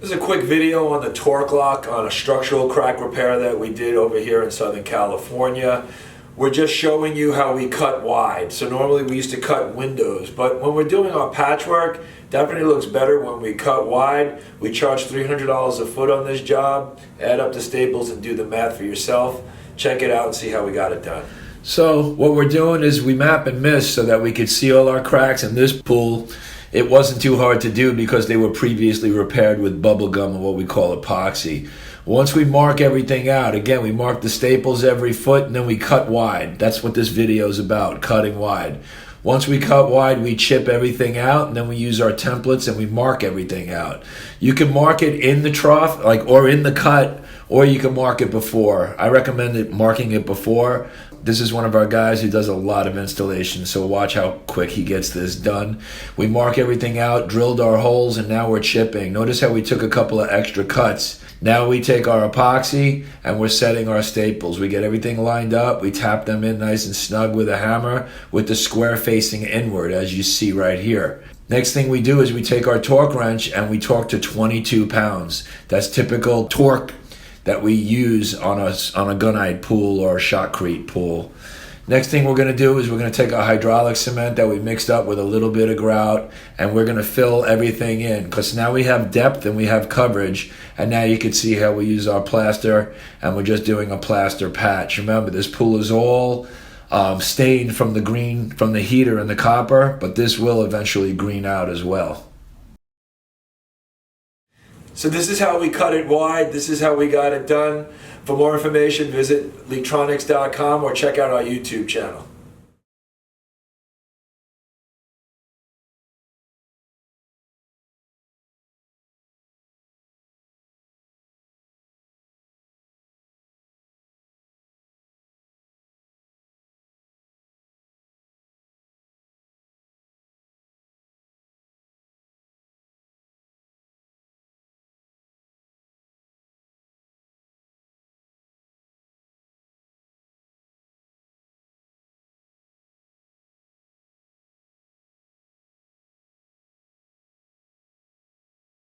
This is a quick video on the torque lock on a structural crack repair that we did over here in Southern California. We're just showing you how we cut wide. So normally we used to cut windows, but when we're doing our patchwork, definitely looks better when we cut wide. We charge $300 a foot on this job. Add up the staples and do the math for yourself. Check it out and see how we got it done. So what we're doing is we map and miss so that we could see all our cracks in this pool. It wasn't too hard to do because they were previously repaired with bubble gum and what we call epoxy. Once we mark everything out, again, we mark the staples every foot and then we cut wide. That's what this video is about, cutting wide. Once we cut wide, we chip everything out and then we use our templates and we mark everything out. You can mark it in the trough, or in the cut, or you can mark it before. I recommend marking it before. This is one of our guys who does a lot of installation, so watch how quick he gets this done. We mark everything out, drilled our holes, and now we're chipping. Notice how we took a couple of extra cuts. Now we take our epoxy and we're setting our staples. We get everything lined up, we tap them in nice and snug with a hammer with the square facing inward, as you see right here. Next thing we do is we take our torque wrench and we torque to 22 pounds. That's typical torque that we use on a gunite pool or a shotcrete pool. Next thing we're going to do is we're going to take our hydraulic cement that we mixed up with a little bit of grout and we're going to fill everything in, because now we have depth and we have coverage, and now you can see how we use our plaster, and we're just doing a plaster patch. Remember, this pool is all stained from the green, from the heater and the copper, but this will eventually green out as well. So this is how we cut it wide. This is how we got it done. For more information, visit LeakTronics.com or check out our YouTube channel.